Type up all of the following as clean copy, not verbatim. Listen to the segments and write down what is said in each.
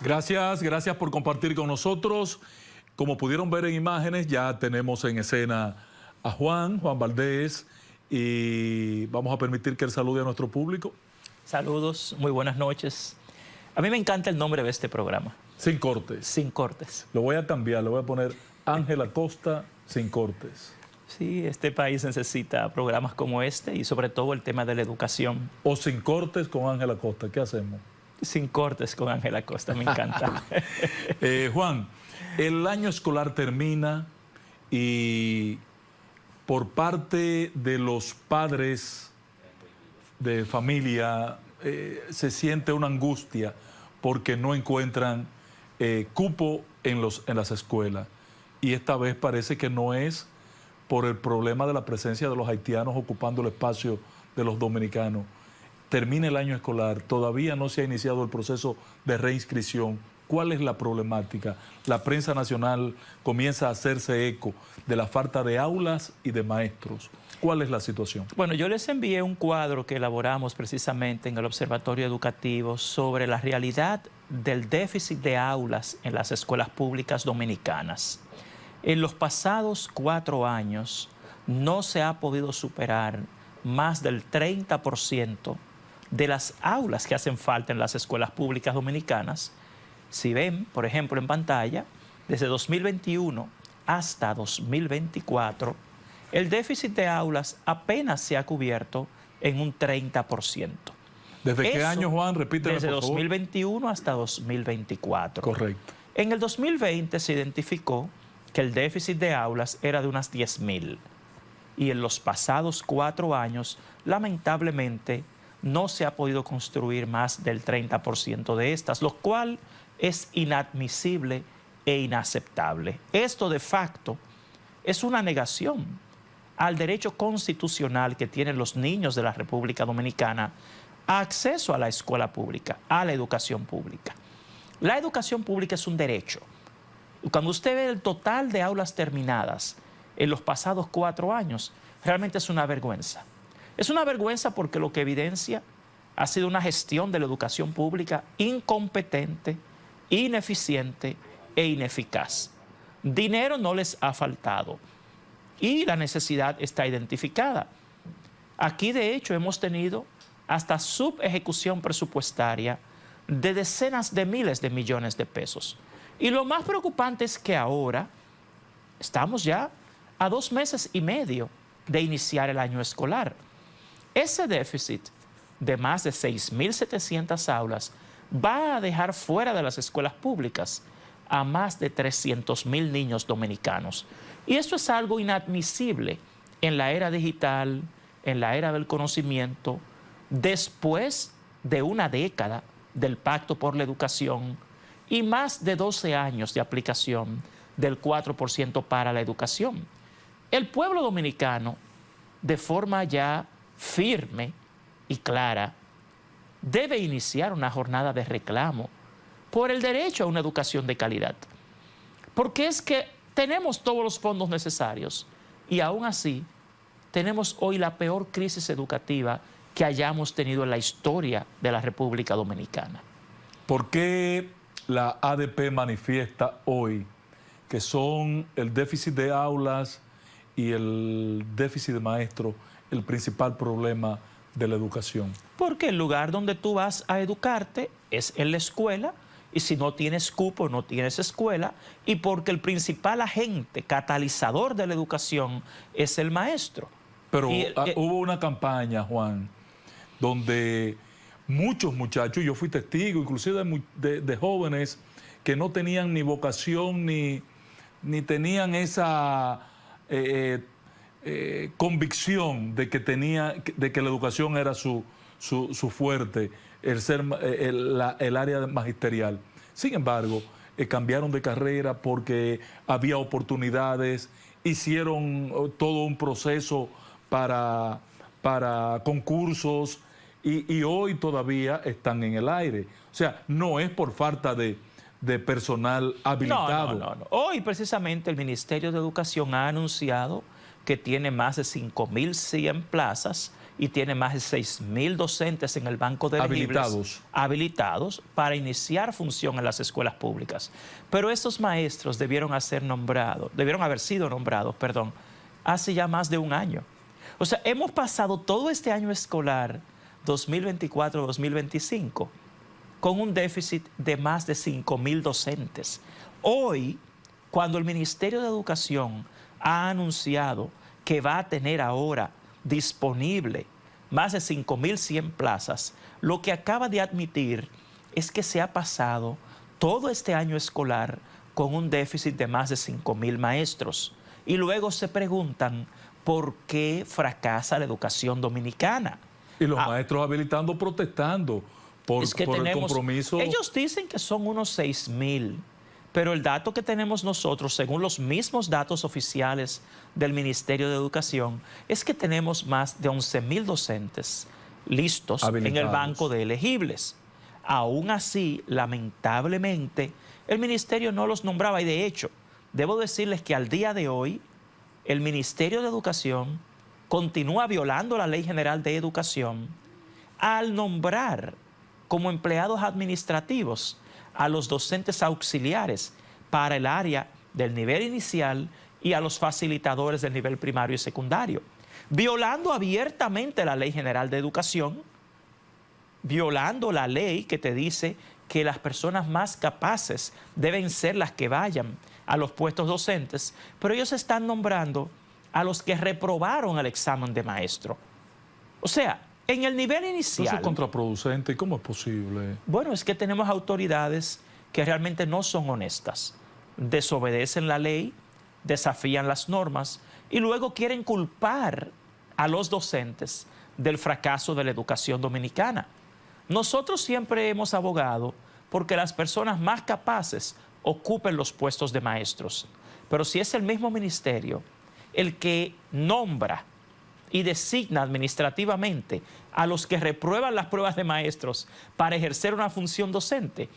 Gracias por compartir con nosotros. Como pudieron ver en imágenes, ya tenemos en escena a Juan Valdés, y vamos a permitir que él salude a nuestro público. Saludos, muy buenas noches. A mí me encanta el nombre de este programa. Sin cortes. Sin cortes. Lo voy a cambiar, le voy a poner Ángel Acosta Sin Cortes. Sí, este país necesita programas como este y sobre todo el tema de la educación. O Sin Cortes con Ángel Acosta, ¿qué hacemos? Sin cortes con Ángel Acosta, me encanta. Juan, el año escolar termina y por parte de los padres de familia se siente una angustia porque no encuentran cupo en las escuelas. Y esta vez parece que no es por el problema de la presencia de los haitianos ocupando el espacio de los dominicanos. Termina el año escolar, todavía no se ha iniciado el proceso de reinscripción. ¿Cuál es la problemática? La prensa nacional comienza a hacerse eco de la falta de aulas y de maestros. ¿Cuál es la situación? Bueno, yo les envié un cuadro que elaboramos precisamente en el Observatorio Educativo sobre la realidad del déficit de aulas en las escuelas públicas dominicanas. En los pasados 4 años no se ha podido superar más del 30% de las aulas que hacen falta en las escuelas públicas dominicanas. Si ven, por ejemplo, en pantalla, desde 2021 hasta 2024, el déficit de aulas apenas se ha cubierto en un 30%. ¿Desde qué año, Juan? Repíteme, desde por favor. 2021 hasta 2024. Correcto. En el 2020 se identificó que el déficit de aulas era de unas 10.000. Y en los pasados 4 años, lamentablemente, no se ha podido construir más del 30% de estas, lo cual es inadmisible e inaceptable. Esto de facto es una negación al derecho constitucional que tienen los niños de la República Dominicana a acceso a la escuela pública, a la educación pública. La educación pública es un derecho. Cuando usted ve el total de aulas terminadas en los pasados 4 años, realmente es una vergüenza. Es una vergüenza porque lo que evidencia ha sido una gestión de la educación pública incompetente, ineficiente e ineficaz. Dinero no les ha faltado y la necesidad está identificada. Aquí, de hecho, hemos tenido hasta subejecución presupuestaria de decenas de miles de millones de pesos. Y lo más preocupante es que ahora estamos ya a 2 meses y medio de iniciar el año escolar. Ese déficit de más de 6.700 aulas va a dejar fuera de las escuelas públicas a más de 300.000 niños dominicanos. Y esto es algo inadmisible en la era digital, en la era del conocimiento, después de una década del Pacto por la Educación y más de 12 años de aplicación del 4% para la educación. El pueblo dominicano, de forma ya firme y clara, debe iniciar una jornada de reclamo por el derecho a una educación de calidad. Porque es que tenemos todos los fondos necesarios y aún así tenemos hoy la peor crisis educativa que hayamos tenido en la historia de la República Dominicana. ¿Por qué la ADP manifiesta hoy que son el déficit de aulas y el déficit de maestros el principal problema de la educación? Porque el lugar donde tú vas a educarte es en la escuela, y si no tienes cupo, no tienes escuela, y porque el principal agente catalizador de la educación es el maestro. Pero hubo una campaña, Juan, donde muchos muchachos, yo fui testigo, inclusive de jóvenes que no tenían ni vocación ni tenían esa convicción de que la educación era su fuerte, el área magisterial. Sin embargo, cambiaron de carrera porque había oportunidades, hicieron todo un proceso para concursos y hoy todavía están en el aire. O sea, no es por falta de personal habilitado. No. Hoy precisamente el Ministerio de Educación ha anunciado que tiene más de 5.100 plazas y tiene más de 6.000 docentes en el banco de elegibles habilitados para iniciar función en las escuelas públicas. Pero estos maestros debieron haber sido nombrados, hace ya más de un año. O sea, hemos pasado todo este año escolar 2024-2025 con un déficit de más de 5.000 docentes. Hoy, cuando el Ministerio de Educación ha anunciado que va a tener ahora disponible más de 5.100 plazas, lo que acaba de admitir es que se ha pasado todo este año escolar con un déficit de más de 5.000 maestros. Y luego se preguntan por qué fracasa la educación dominicana. Y los maestros habilitando, protestando por el compromiso. Ellos dicen que son unos 6.000. Pero el dato que tenemos nosotros, según los mismos datos oficiales del Ministerio de Educación, es que tenemos más de 11.000 docentes listos en el banco de elegibles. Aún así, lamentablemente, el Ministerio no los nombraba y de hecho, debo decirles que al día de hoy, el Ministerio de Educación continúa violando la Ley General de Educación al nombrar como empleados administrativos a los docentes auxiliares para el área del nivel inicial y a los facilitadores del nivel primario y secundario, violando abiertamente la Ley General de Educación, violando la ley que te dice que las personas más capaces deben ser las que vayan a los puestos docentes, pero ellos están nombrando a los que reprobaron el examen de maestro. O sea, en el nivel inicial... Eso es contraproducente. ¿Cómo es posible? Bueno, es que tenemos autoridades que realmente no son honestas. Desobedecen la ley, desafían las normas y luego quieren culpar a los docentes del fracaso de la educación dominicana. Nosotros siempre hemos abogado porque las personas más capaces ocupen los puestos de maestros. Pero si es el mismo ministerio el que nombra y designa administrativamente a los que reprueban las pruebas de maestros para ejercer una función docente,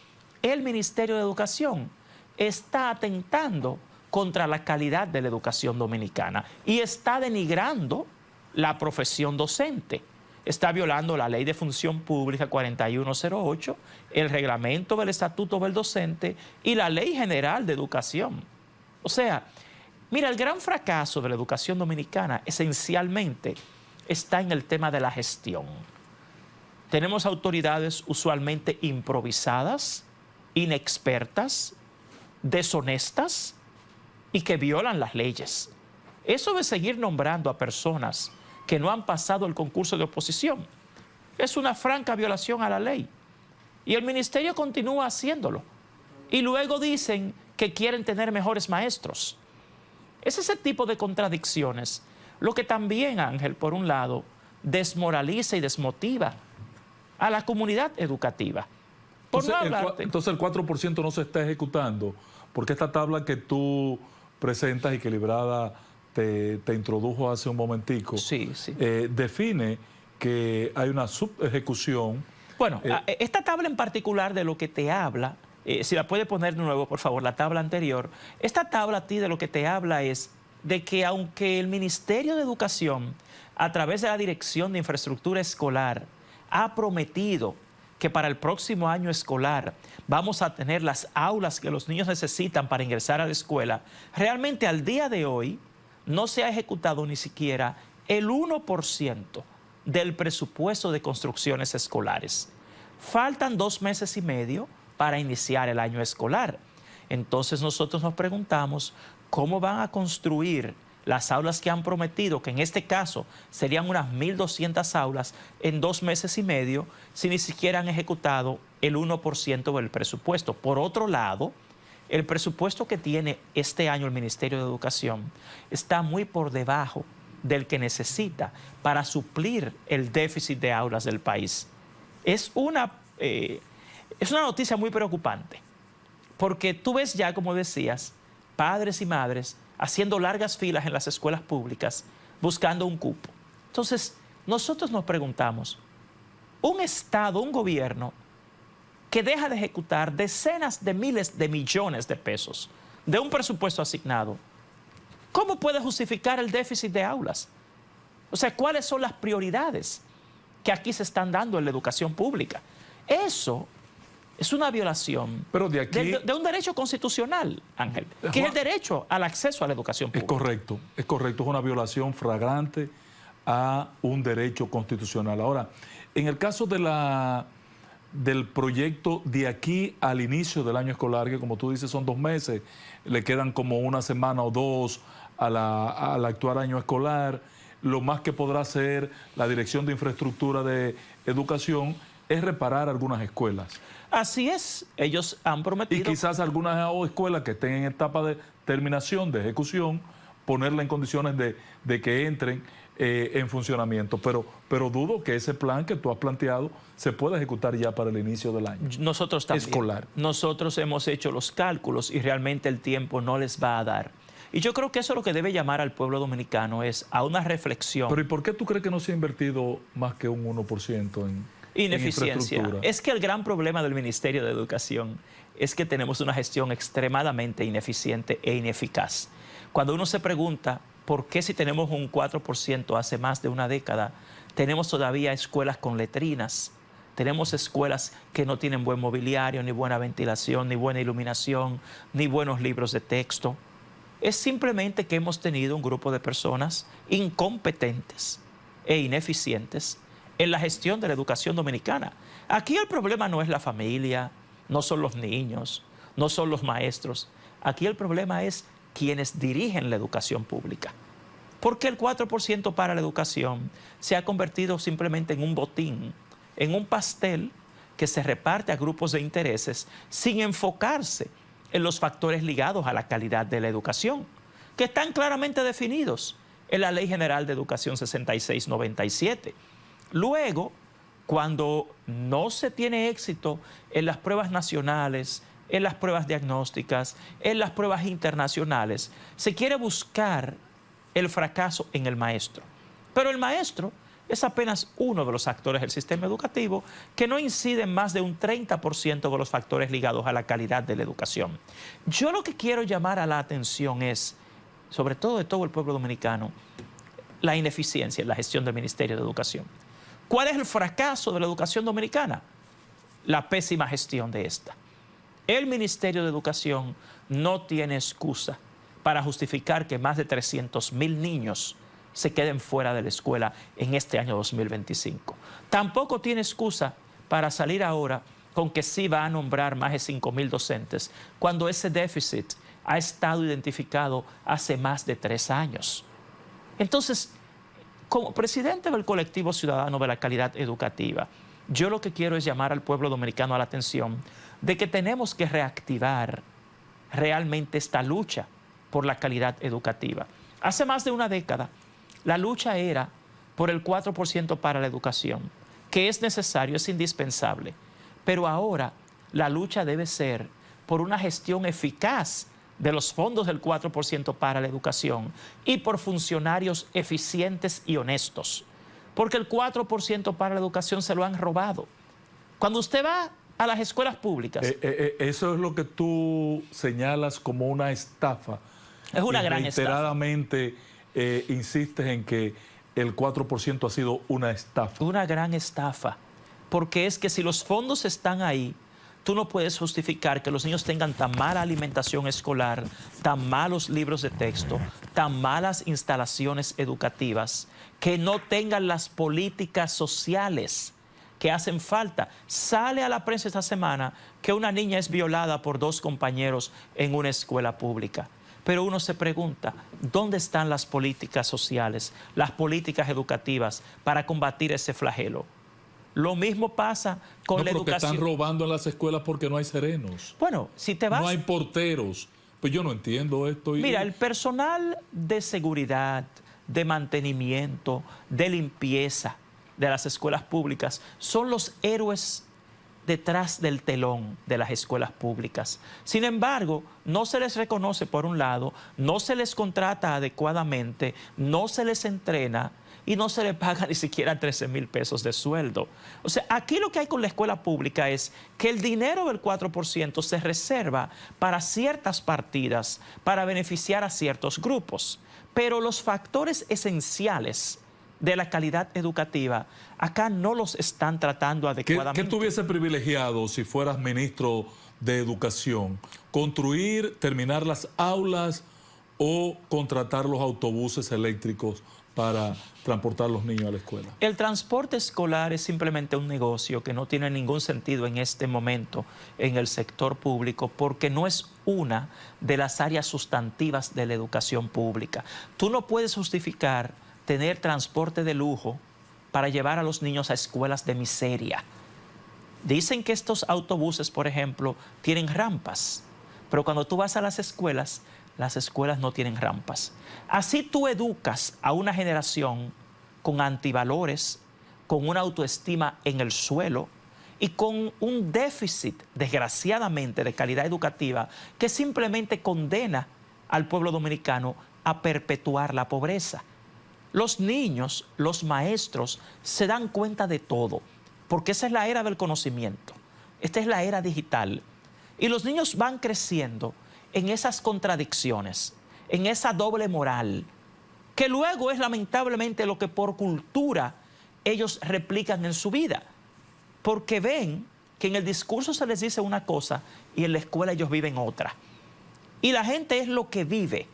el Ministerio de Educación está atentando contra la calidad de la educación dominicana y está denigrando la profesión docente. Está violando la Ley de Función Pública 4108, el reglamento del Estatuto del Docente y la Ley General de Educación. O sea, mira, el gran fracaso de la educación dominicana esencialmente está en el tema de la gestión. Tenemos autoridades usualmente improvisadas, inexpertas, deshonestas y que violan las leyes. Eso de seguir nombrando a personas que no han pasado el concurso de oposición es una franca violación a la ley. Y el ministerio continúa haciéndolo. Y luego dicen que quieren tener mejores maestros. Es ese tipo de contradicciones lo que también, Ángel, por un lado, desmoraliza y desmotiva a la comunidad educativa. Entonces el 4% no se está ejecutando, porque esta tabla que tú presentas y que Librada te introdujo hace un momentico, define que hay una subejecución. Bueno, esta tabla en particular de lo que te habla, si la puede poner de nuevo, por favor, la tabla anterior. Esta tabla a ti de lo que te habla es de que aunque el Ministerio de Educación, a través de la Dirección de Infraestructura Escolar, ha prometido que para el próximo año escolar vamos a tener las aulas que los niños necesitan para ingresar a la escuela, realmente al día de hoy no se ha ejecutado ni siquiera el 1% del presupuesto de construcciones escolares. Faltan 2 meses y medio para iniciar el año escolar. Entonces nosotros nos preguntamos cómo van a construir las aulas que han prometido, que en este caso serían unas 1.200 aulas en 2 meses y medio, si ni siquiera han ejecutado el 1% del presupuesto. Por otro lado, el presupuesto que tiene este año el Ministerio de Educación está muy por debajo del que necesita para suplir el déficit de aulas del país. Es una noticia muy preocupante, porque tú ves ya, como decías, padres y madres haciendo largas filas en las escuelas públicas buscando un cupo. Entonces, nosotros nos preguntamos, un Estado, un gobierno que deja de ejecutar decenas de miles de millones de pesos de un presupuesto asignado, ¿cómo puede justificar el déficit de aulas? O sea, ¿cuáles son las prioridades que aquí se están dando en la educación pública? Eso es una violación Pero de aquí... de un derecho constitucional, Ángel, que es el derecho al acceso a la educación pública. Es correcto, es una violación flagrante a un derecho constitucional. Ahora, en el caso del proyecto de aquí al inicio del año escolar, que como tú dices son 2 meses, le quedan como una semana o 2 al actual año escolar, lo más que podrá hacer la Dirección de Infraestructura de Educación es reparar algunas escuelas. Así es, ellos han prometido... Y quizás algunas escuelas que estén en etapa de terminación, de ejecución, ponerla en condiciones de que entren en funcionamiento. Pero dudo que ese plan que tú has planteado se pueda ejecutar ya para el inicio del año Nosotros también. Escolar. Nosotros hemos hecho los cálculos y realmente el tiempo no les va a dar. Y yo creo que eso es lo que debe llamar al pueblo dominicano, es a una reflexión. Pero ¿y por qué tú crees que no se ha invertido más que un 1% en ineficiencia? infraestructura? Es que el gran problema del Ministerio de Educación es que tenemos una gestión extremadamente ineficiente e ineficaz. Cuando uno se pregunta por qué si tenemos un 4% hace más de una década, tenemos todavía escuelas con letrinas, tenemos escuelas que no tienen buen mobiliario, ni buena ventilación, ni buena iluminación, ni buenos libros de texto. Es simplemente que hemos tenido un grupo de personas incompetentes e ineficientes en la gestión de la educación dominicana. Aquí el problema no es la familia, no son los niños, no son los maestros. Aquí el problema es quienes dirigen la educación pública. Porque el 4% para la educación se ha convertido simplemente en un botín, en un pastel que se reparte a grupos de intereses sin enfocarse en los factores ligados a la calidad de la educación, que están claramente definidos en la Ley General de Educación 6697. Luego, cuando no se tiene éxito en las pruebas nacionales, en las pruebas diagnósticas, en las pruebas internacionales, se quiere buscar el fracaso en el maestro. Pero el maestro es apenas uno de los actores del sistema educativo que no incide en más de un 30% de los factores ligados a la calidad de la educación. Yo lo que quiero llamar a la atención es, sobre todo de todo el pueblo dominicano, la ineficiencia en la gestión del Ministerio de Educación. ¿Cuál es el fracaso de la educación dominicana? La pésima gestión de esta. El Ministerio de Educación no tiene excusa para justificar que más de 300,000 niños se queden fuera de la escuela en este año 2025. Tampoco tiene excusa para salir ahora con que sí va a nombrar más de 5,000 docentes, cuando ese déficit ha estado identificado hace más de 3 años. Entonces, como presidente del colectivo ciudadano de la calidad educativa, yo lo que quiero es llamar al pueblo dominicano a la atención de que tenemos que reactivar realmente esta lucha por la calidad educativa. Hace más de una década, la lucha era por el 4% para la educación, que es necesario, es indispensable. Pero ahora la lucha debe ser por una gestión eficaz de los fondos del 4% para la educación y por funcionarios eficientes y honestos. Porque el 4% para la educación se lo han robado. Cuando usted va a las escuelas públicas... Eso es lo que tú señalas como una estafa. Es una gran estafa. Reiteradamente insistes en que el 4% ha sido una estafa. Una gran estafa. Porque es que si los fondos están ahí, tú no puedes justificar que los niños tengan tan mala alimentación escolar, tan malos libros de texto, tan malas instalaciones educativas, que no tengan las políticas sociales que hacen falta. Sale a la prensa esta semana que una niña es violada por 2 compañeros en una escuela pública. Pero uno se pregunta, ¿dónde están las políticas sociales, las políticas educativas para combatir ese flagelo? Lo mismo pasa con la educación. Están robando en las escuelas porque no hay serenos. Bueno, si te vas... No hay porteros. Pues yo no entiendo esto. Mira, el personal de seguridad, de mantenimiento, de limpieza de las escuelas públicas son los héroes detrás del telón de las escuelas públicas. Sin embargo, no se les reconoce por un lado, no se les contrata adecuadamente, no se les entrena y no se le paga ni siquiera 13,000 pesos de sueldo. O sea, aquí lo que hay con la escuela pública es que el dinero del 4% se reserva para ciertas partidas, para beneficiar a ciertos grupos. Pero los factores esenciales de la calidad educativa, acá no los están tratando adecuadamente. ¿Qué te hubiese privilegiado si fueras ministro de Educación? ¿Construir, terminar las aulas o contratar los autobuses eléctricos para transportar a los niños a la escuela? El transporte escolar es simplemente un negocio que no tiene ningún sentido en este momento en el sector público porque no es una de las áreas sustantivas de la educación pública. Tú no puedes justificar tener transporte de lujo para llevar a los niños a escuelas de miseria. Dicen que estos autobuses, por ejemplo, tienen rampas, pero cuando tú vas a las escuelas no tienen rampas. Así tú educas a una generación con antivalores, con una autoestima en el suelo y con un déficit, desgraciadamente, de calidad educativa que simplemente condena al pueblo dominicano a perpetuar la pobreza. Los niños, los maestros, se dan cuenta de todo, porque esa es la era del conocimiento. Esta es la era digital. Y los niños van creciendo en esas contradicciones, en esa doble moral, que luego es lamentablemente lo que por cultura ellos replican en su vida, porque ven que en el discurso se les dice una cosa y en la escuela ellos viven otra. Y la gente es lo que vive,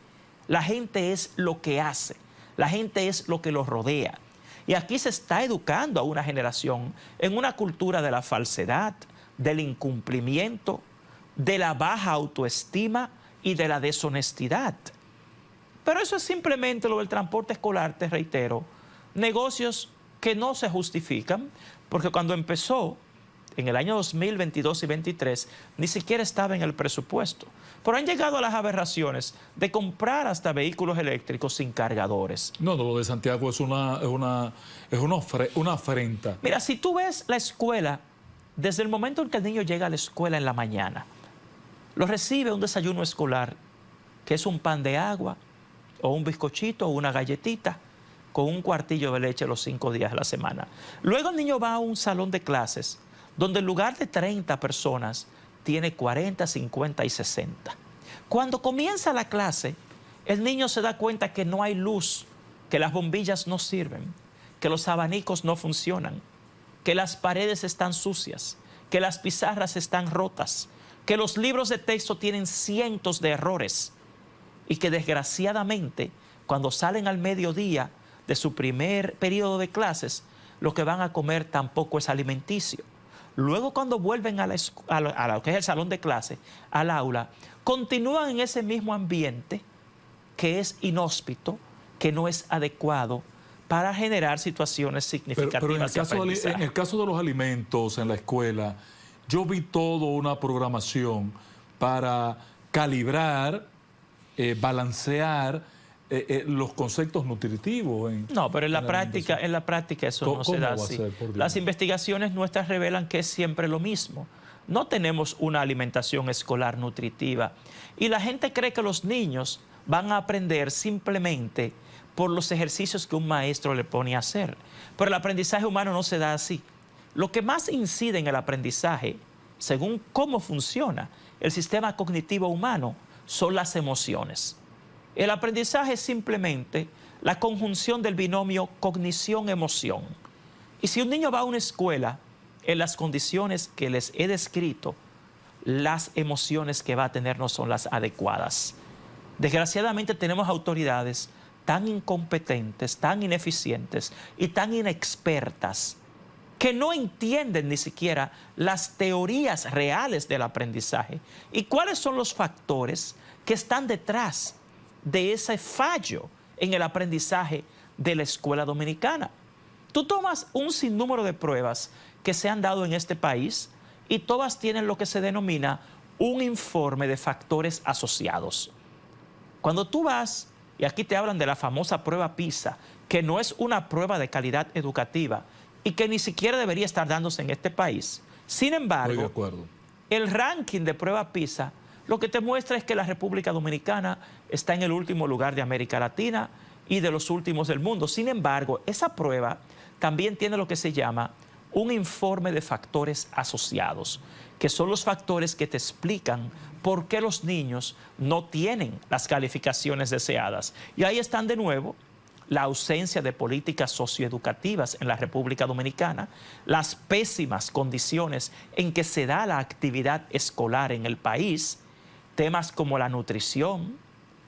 la gente es lo que hace, la gente es lo que los rodea. Y aquí se está educando a una generación en una cultura de la falsedad, del incumplimiento, de la baja autoestima y de la deshonestidad. Pero eso es simplemente lo del transporte escolar, te reitero, negocios que no se justifican, porque cuando empezó, en el año 2022 y 2023, ni siquiera estaba en el presupuesto. Pero han llegado a las aberraciones de comprar hasta vehículos eléctricos sin cargadores. No, lo de Santiago es una afrenta. Mira, si tú ves la escuela, desde el momento en que el niño llega a la escuela en la mañana, lo recibe un desayuno escolar, que es un pan de agua, o un bizcochito, o una galletita, con un cuartillo de leche los 5 días de la semana. Luego el niño va a un salón de clases, donde en lugar de 30 personas, tiene 40, 50 y 60. Cuando comienza la clase, el niño se da cuenta que no hay luz, que las bombillas no sirven, que los abanicos no funcionan, que las paredes están sucias, que las pizarras están rotas, que los libros de texto tienen cientos de errores y que desgraciadamente cuando salen al mediodía de su primer periodo de clases, lo que van a comer tampoco es alimenticio. Luego cuando vuelven a lo que es el salón de clase, al aula, continúan en ese mismo ambiente que es inhóspito, que no es adecuado para generar situaciones significativas. Pero en el caso de los alimentos en la escuela, yo vi toda una programación para calibrar, balancear los conceptos nutritivos. No, pero en la práctica eso no se da así. Las investigaciones nuestras revelan que es siempre lo mismo. No tenemos una alimentación escolar nutritiva. Y la gente cree que los niños van a aprender simplemente por los ejercicios que un maestro le pone a hacer. Pero el aprendizaje humano no se da así. Lo que más incide en el aprendizaje, según cómo funciona el sistema cognitivo humano, son las emociones. El aprendizaje es simplemente la conjunción del binomio cognición-emoción. Y si un niño va a una escuela en las condiciones que les he descrito, las emociones que va a tener no son las adecuadas. Desgraciadamente tenemos autoridades tan incompetentes, tan ineficientes y tan inexpertas que no entienden ni siquiera las teorías reales del aprendizaje y cuáles son los factores que están detrás de ese fallo en el aprendizaje de la escuela dominicana. Tú tomas un sinnúmero de pruebas que se han dado en este país y todas tienen lo que se denomina un informe de factores asociados. Cuando tú vas, y aquí te hablan de la famosa prueba PISA, que no es una prueba de calidad educativa y que ni siquiera debería estar dándose en este país. Sin embargo, el ranking de prueba PISA lo que te muestra es que la República Dominicana está en el último lugar de América Latina y de los últimos del mundo. Sin embargo, esa prueba también tiene lo que se llama un informe de factores asociados, que son los factores que te explican por qué los niños no tienen las calificaciones deseadas. Y ahí están de nuevo la ausencia de políticas socioeducativas en la República Dominicana, las pésimas condiciones en que se da la actividad escolar en el país, temas como la nutrición,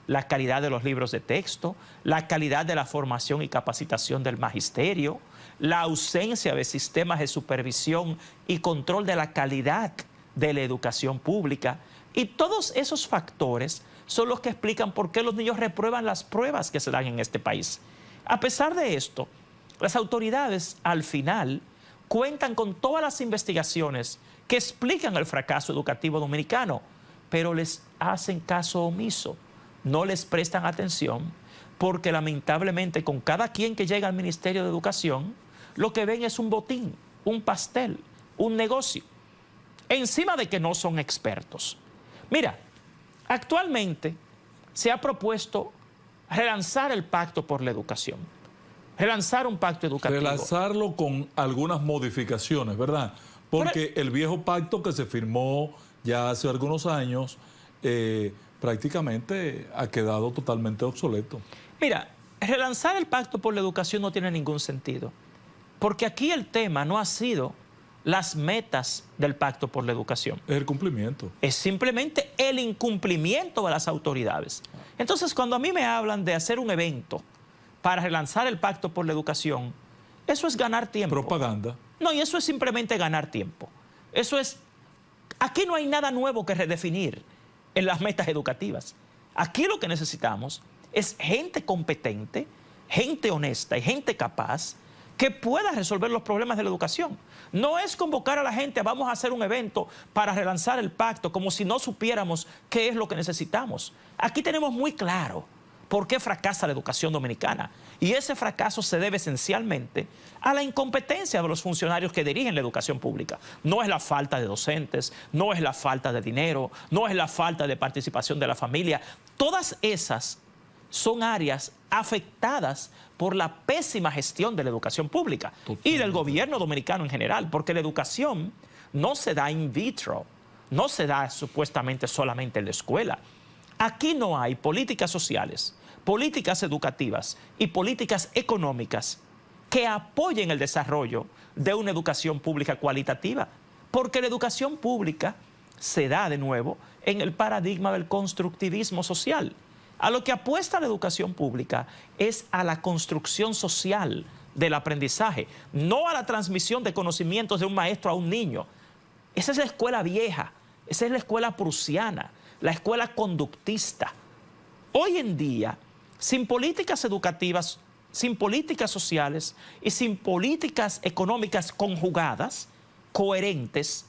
la calidad de los libros de texto, la calidad de la formación y capacitación del magisterio, la ausencia de sistemas de supervisión y control de la calidad de la educación pública. Y todos esos factores son los que explican por qué los niños reprueban las pruebas que se dan en este país. A pesar de esto, las autoridades al final cuentan con todas las investigaciones que explican el fracaso educativo dominicano, pero les hacen caso omiso, no les prestan atención, porque lamentablemente con cada quien que llega al Ministerio de Educación, lo que ven es un botín, un pastel, un negocio, encima de que no son expertos. Mira, actualmente se ha propuesto relanzar el Pacto por la Educación, relanzar un pacto educativo. Relanzarlo con algunas modificaciones, ¿verdad? Porque el viejo pacto que se firmó ya hace algunos años prácticamente ha quedado totalmente obsoleto. Mira, relanzar el Pacto por la Educación no tiene ningún sentido, porque aquí el tema no ha sido las metas del Pacto por la Educación. Es el cumplimiento. Es simplemente el incumplimiento de las autoridades. Entonces, cuando a mí me hablan de hacer un evento para relanzar el Pacto por la Educación, eso es ganar tiempo. Propaganda. No, y eso es simplemente ganar tiempo. Eso es... Aquí no hay nada nuevo que redefinir en las metas educativas. Aquí lo que necesitamos es gente competente, gente honesta y gente capaz que pueda resolver los problemas de la educación. No es convocar a la gente, vamos a hacer un evento para relanzar el pacto, como si no supiéramos qué es lo que necesitamos. Aquí tenemos muy claro por qué fracasa la educación dominicana. Y ese fracaso se debe esencialmente a la incompetencia de los funcionarios que dirigen la educación pública. No es la falta de docentes, no es la falta de dinero, no es la falta de participación de la familia. Todas esas son áreas afectadas por la pésima gestión de la educación pública y del gobierno dominicano en general, porque la educación no se da in vitro, no se da supuestamente solamente en la escuela. Aquí no hay políticas sociales, políticas educativas y políticas económicas que apoyen el desarrollo de una educación pública cualitativa, porque la educación pública se da de nuevo en el paradigma del constructivismo social. A lo que apuesta la educación pública es a la construcción social del aprendizaje, no a la transmisión de conocimientos de un maestro a un niño. Esa es la escuela vieja, esa es la escuela prusiana, la escuela conductista. Hoy en día, sin políticas educativas, sin políticas sociales y sin políticas económicas conjugadas, coherentes,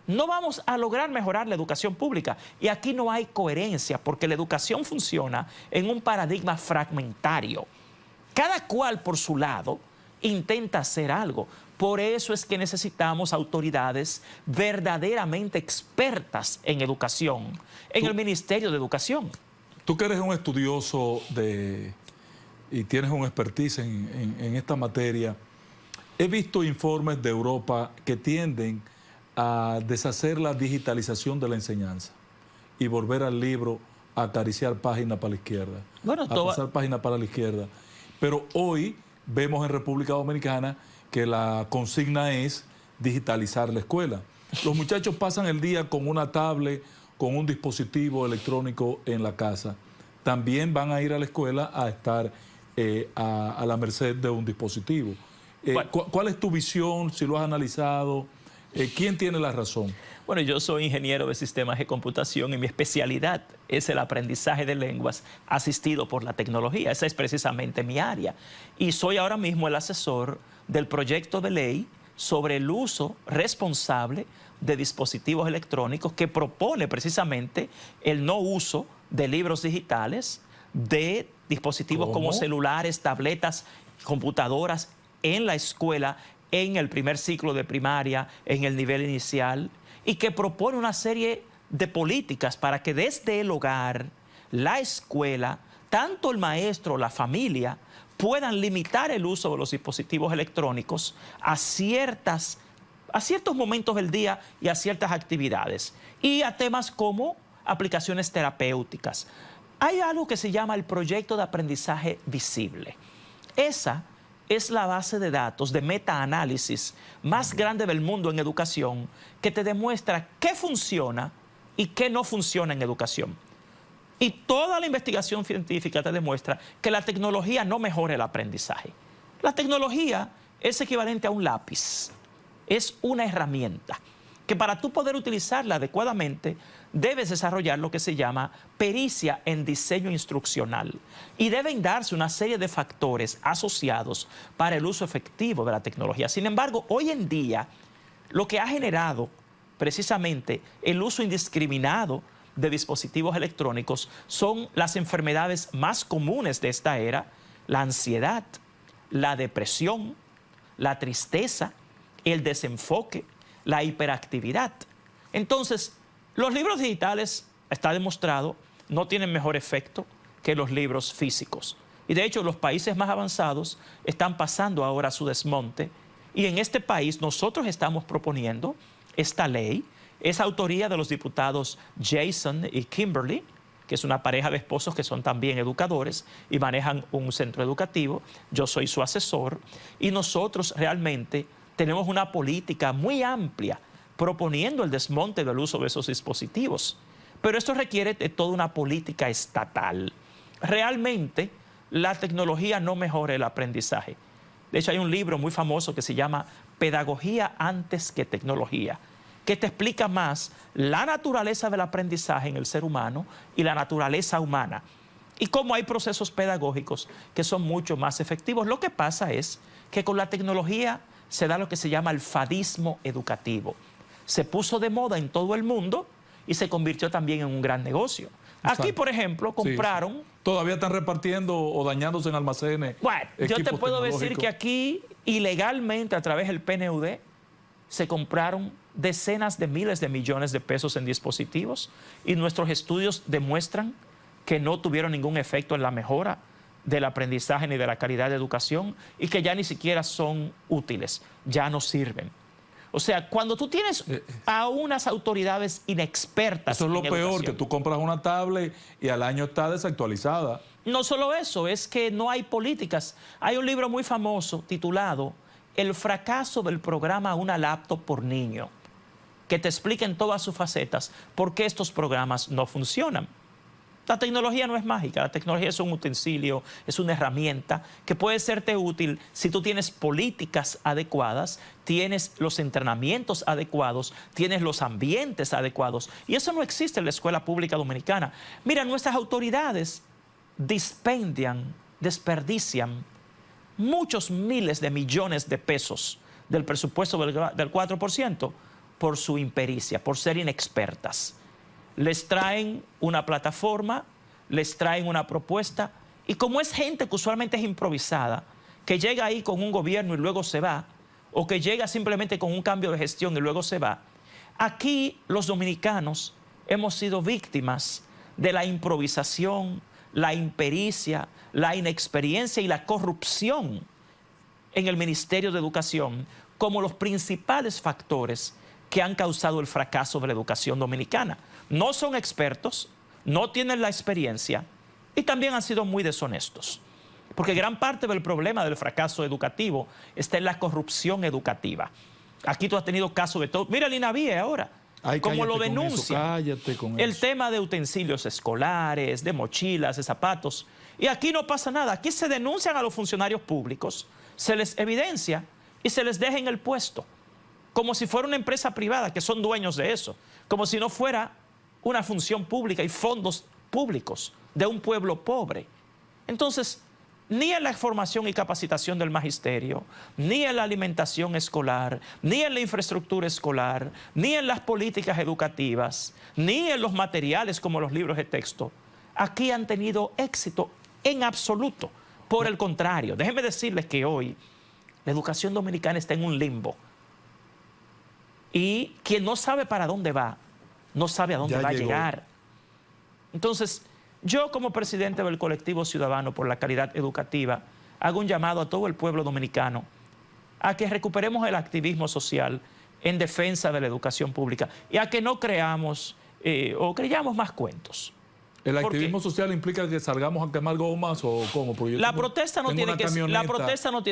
no vamos a lograr mejorar la educación pública. Y aquí no hay coherencia, porque la educación funciona en un paradigma fragmentario. Cada cual por su lado intenta hacer algo. Por eso es que necesitamos autoridades verdaderamente expertas en educación, en el Ministerio de Educación. Tú que eres un estudioso y tienes un expertise en esta materia, he visto informes de Europa que tienden a deshacer la digitalización de la enseñanza y volver al libro a acariciar página para la izquierda, a pasar página para la izquierda. Pero hoy vemos en República Dominicana que la consigna es digitalizar la escuela. Los muchachos pasan el día con una tablet, con un dispositivo electrónico en la casa. También van a ir a la escuela a estar a la merced de un dispositivo. ¿Cuál es tu visión, si lo has analizado? ¿Quién tiene la razón? Bueno, yo soy ingeniero de sistemas de computación y mi especialidad es el aprendizaje de lenguas asistido por la tecnología. Esa es precisamente mi área. Y soy ahora mismo el asesor del proyecto de ley sobre el uso responsable de dispositivos electrónicos que propone precisamente el no uso de libros digitales, de dispositivos como celulares, tabletas, computadoras en la escuela, en el primer ciclo de primaria, en el nivel inicial, y que propone una serie de políticas para que desde el hogar, la escuela, tanto el maestro, la familia, puedan limitar el uso de los dispositivos electrónicos a ciertos momentos del día y a ciertas actividades. Y a temas como aplicaciones terapéuticas. Hay algo que se llama el proyecto de aprendizaje visible. Esa es la base de datos de metaanálisis más grande del mundo en educación, que te demuestra qué funciona y qué no funciona en educación. Y toda la investigación científica te demuestra que la tecnología no mejora el aprendizaje. La tecnología es equivalente a un lápiz, es una herramienta que para tú poder utilizarla adecuadamente debes desarrollar lo que se llama pericia en diseño instruccional, y deben darse una serie de factores asociados para el uso efectivo de la tecnología. Sin embargo, hoy en día lo que ha generado precisamente el uso indiscriminado de dispositivos electrónicos son las enfermedades más comunes de esta era: la ansiedad, la depresión, la tristeza, el desenfoque, la hiperactividad. Entonces, los libros digitales, está demostrado, no tienen mejor efecto que los libros físicos. Y de hecho, los países más avanzados están pasando ahora a su desmonte. Y en este país nosotros estamos proponiendo esta ley. Es autoría de los diputados Jason y Kimberly, que es una pareja de esposos que son también educadores y manejan un centro educativo. Yo soy su asesor y nosotros realmente tenemos una política muy amplia proponiendo el desmonte del uso de esos dispositivos. Pero esto requiere de toda una política estatal. Realmente la tecnología no mejora el aprendizaje. De hecho, hay un libro muy famoso que se llama Pedagogía antes que tecnología, que te explica más la naturaleza del aprendizaje en el ser humano y la naturaleza humana, y cómo hay procesos pedagógicos que son mucho más efectivos. Lo que pasa es que con la tecnología se da lo que se llama el fadismo educativo. Se puso de moda en todo el mundo y se convirtió también en un gran negocio. Exacto. Aquí, por ejemplo, compraron... Sí. Todavía están repartiendo o dañándose en almacenes. Bueno, yo te puedo decir que aquí, ilegalmente, a través del PNUD, se compraron decenas de miles de millones de pesos en dispositivos, y nuestros estudios demuestran que no tuvieron ningún efecto en la mejora del aprendizaje ni de la calidad de educación, y que ya ni siquiera son útiles, ya no sirven. O sea, cuando tú tienes a unas autoridades inexpertas... Eso es lo peor, educación, que tú compras una tablet y al año está desactualizada. No solo eso, es que no hay políticas. Hay un libro muy famoso titulado El fracaso del programa Una laptop por niño, que te explica en todas sus facetas por qué estos programas no funcionan. La tecnología no es mágica, la tecnología es un utensilio, es una herramienta que puede serte útil si tú tienes políticas adecuadas, tienes los entrenamientos adecuados, tienes los ambientes adecuados. Y eso no existe en la escuela pública dominicana. Mira, nuestras autoridades desperdician muchos miles de millones de pesos del presupuesto del 4% por su impericia, por ser inexpertas. Les traen una plataforma, les traen una propuesta, y como es gente que usualmente es improvisada, que llega ahí con un gobierno y luego se va, o que llega simplemente con un cambio de gestión y luego se va, aquí los dominicanos hemos sido víctimas de la improvisación, la impericia, la inexperiencia y la corrupción en el Ministerio de Educación como los principales factores que han causado el fracaso de la educación dominicana. No son expertos, no tienen la experiencia y también han sido muy deshonestos. Porque gran parte del problema del fracaso educativo está en la corrupción educativa. Aquí tú has tenido casos de todo. Mira el INAVIE ahora, como lo denuncia. El tema de utensilios escolares, de mochilas, de zapatos. Y aquí no pasa nada. Aquí se denuncian a los funcionarios públicos, se les evidencia y se les deja en el puesto, como si fuera una empresa privada, que son dueños de eso, como si no fuera una función pública y fondos públicos de un pueblo pobre. Entonces, ni en la formación y capacitación del magisterio, ni en la alimentación escolar, ni en la infraestructura escolar, ni en las políticas educativas, ni en los materiales como los libros de texto, aquí han tenido éxito en absoluto. Por el contrario, déjenme decirles que hoy la educación dominicana está en un limbo. Y quien no sabe para dónde va, no sabe a dónde va a llegar. Entonces, Yo, como presidente del colectivo ciudadano por la calidad educativa, hago un llamado a todo el pueblo dominicano a que recuperemos el activismo social en defensa de la educación pública y a que no creamos o creyamos más cuentos. ¿El activismo social implica que salgamos a quemar gomas o cómo? La protesta no tiene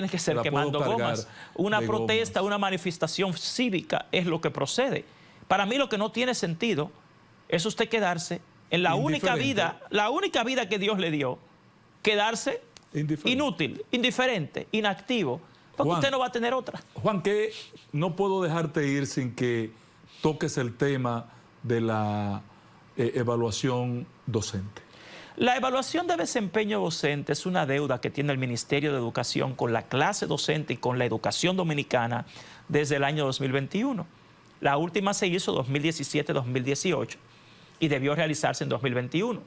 que ser quemando gomas. Una protesta, una manifestación cívica es lo que procede. Para mí lo que no tiene sentido es usted quedarse en la única vida que Dios le dio, quedarse inútil, indiferente, inactivo, porque usted no va a tener otra. Juan, que no puedo dejarte ir sin que toques el tema de la evaluación docente. La evaluación de desempeño docente es una deuda que tiene el Ministerio de Educación con la clase docente y con la educación dominicana desde el año 2021. La última se hizo 2017-2018 y debió realizarse en 2021.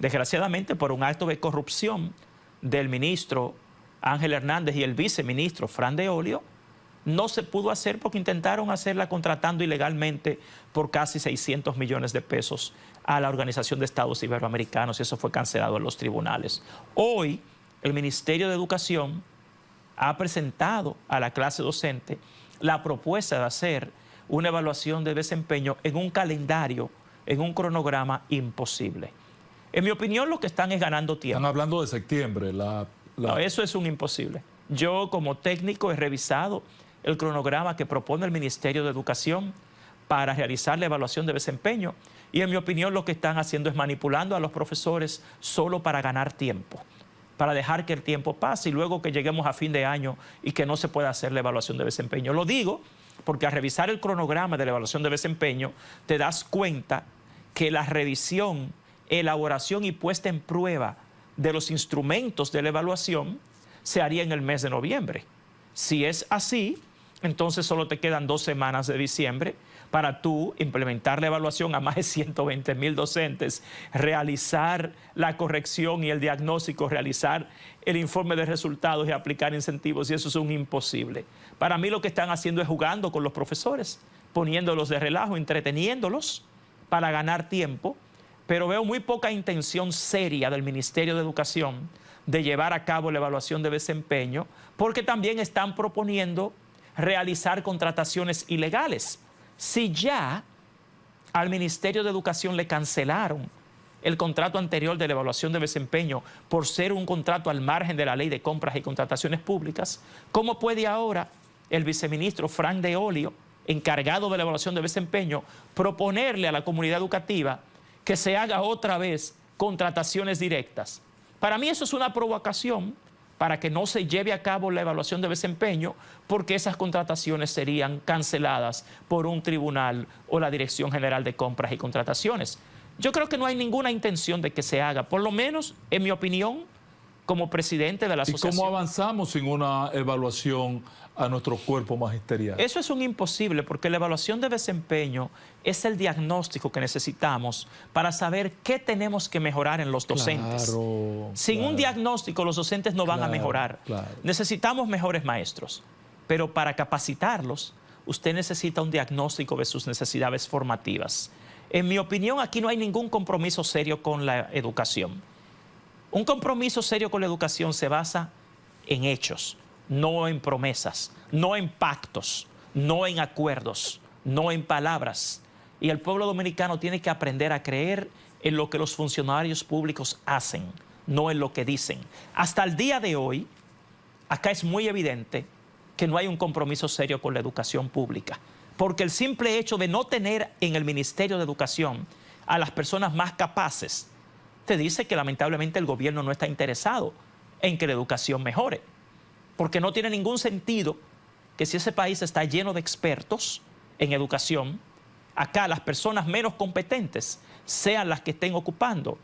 Desgraciadamente, por un acto de corrupción del ministro Ángel Hernández y el viceministro Fran de Olio, no se pudo hacer porque intentaron hacerla contratando ilegalmente por casi 600 millones de pesos a la Organización de Estados Iberoamericanos y eso fue cancelado en los tribunales. Hoy, el Ministerio de Educación ha presentado a la clase docente la propuesta de hacer una evaluación de desempeño en un calendario, en un cronograma imposible. En mi opinión, lo que están es ganando tiempo. Están hablando de septiembre. No, eso es un imposible. Yo, como técnico, he revisado el cronograma que propone el Ministerio de Educación para realizar la evaluación de desempeño y, en mi opinión, lo que están haciendo es manipulando a los profesores solo para ganar tiempo, para dejar que el tiempo pase y luego que lleguemos a fin de año y que no se pueda hacer la evaluación de desempeño. Lo digo porque al revisar el cronograma de la evaluación de desempeño te das cuenta que la revisión, elaboración y puesta en prueba de los instrumentos de la evaluación se haría en el mes de noviembre. Si es así, entonces solo te quedan 2 semanas de diciembre para tú implementar la evaluación a más de 120,000 docentes, realizar la corrección y el diagnóstico, realizar el informe de resultados y aplicar incentivos, y eso es un imposible. Para mí lo que están haciendo es jugando con los profesores, poniéndolos de relajo, entreteniéndolos para ganar tiempo, pero veo muy poca intención seria del Ministerio de Educación de llevar a cabo la evaluación de desempeño, porque también están proponiendo realizar contrataciones ilegales. Si ya al Ministerio de Educación le cancelaron el contrato anterior de la evaluación de desempeño por ser un contrato al margen de la ley de compras y contrataciones públicas, ¿cómo puede ahora el viceministro Fran de Olio, encargado de la evaluación de desempeño, proponerle a la comunidad educativa que se haga otra vez contrataciones directas? Para mí eso es una provocación para que no se lleve a cabo la evaluación de desempeño, porque esas contrataciones serían canceladas por un tribunal o la Dirección General de Compras y Contrataciones. Yo creo que no hay ninguna intención de que se haga, por lo menos en mi opinión, como presidente de la asociación. ¿Y cómo avanzamos sin una evaluación a nuestro cuerpo magisterial? Eso es un imposible, porque la evaluación de desempeño es el diagnóstico que necesitamos para saber qué tenemos que mejorar en los docentes. Sin un diagnóstico los docentes no van a mejorar. Necesitamos mejores maestros, pero para capacitarlos usted necesita un diagnóstico de sus necesidades formativas. En mi opinión, aquí no hay ningún compromiso serio con la educación. Un compromiso serio con la educación se basa en hechos, no en promesas, no en pactos, no en acuerdos, no en palabras. Y el pueblo dominicano tiene que aprender a creer en lo que los funcionarios públicos hacen, no en lo que dicen. Hasta el día de hoy, acá es muy evidente que no hay un compromiso serio con la educación pública, porque el simple hecho de no tener en el Ministerio de Educación a las personas más capaces te dice que lamentablemente el gobierno no está interesado en que la educación mejore, porque no tiene ningún sentido que si ese país está lleno de expertos en educación, acá las personas menos competentes sean las que estén ocupando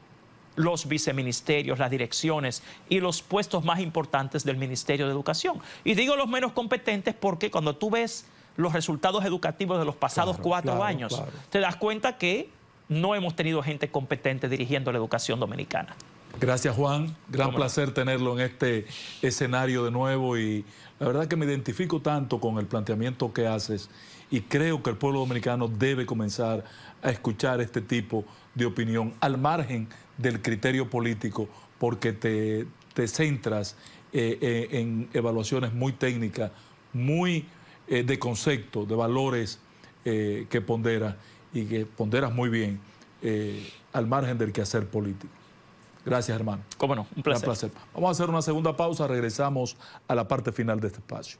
los viceministerios, las direcciones y los puestos más importantes del Ministerio de Educación. Y digo los menos competentes porque cuando tú ves los resultados educativos de los pasados 4 años, te das cuenta que no hemos tenido gente competente dirigiendo la educación dominicana. Gracias, Juan. Gran placer tenerlo en este escenario de nuevo y la verdad que me identifico tanto con el planteamiento que haces y creo que el pueblo dominicano debe comenzar a escuchar este tipo de opinión al margen del criterio político porque te centras en evaluaciones muy técnicas, muy de concepto, de valores que ponderas y que ponderas muy bien al margen del quehacer político. Gracias, hermano. Cómo no, un placer. Vamos a hacer una segunda pausa, regresamos a la parte final de este espacio.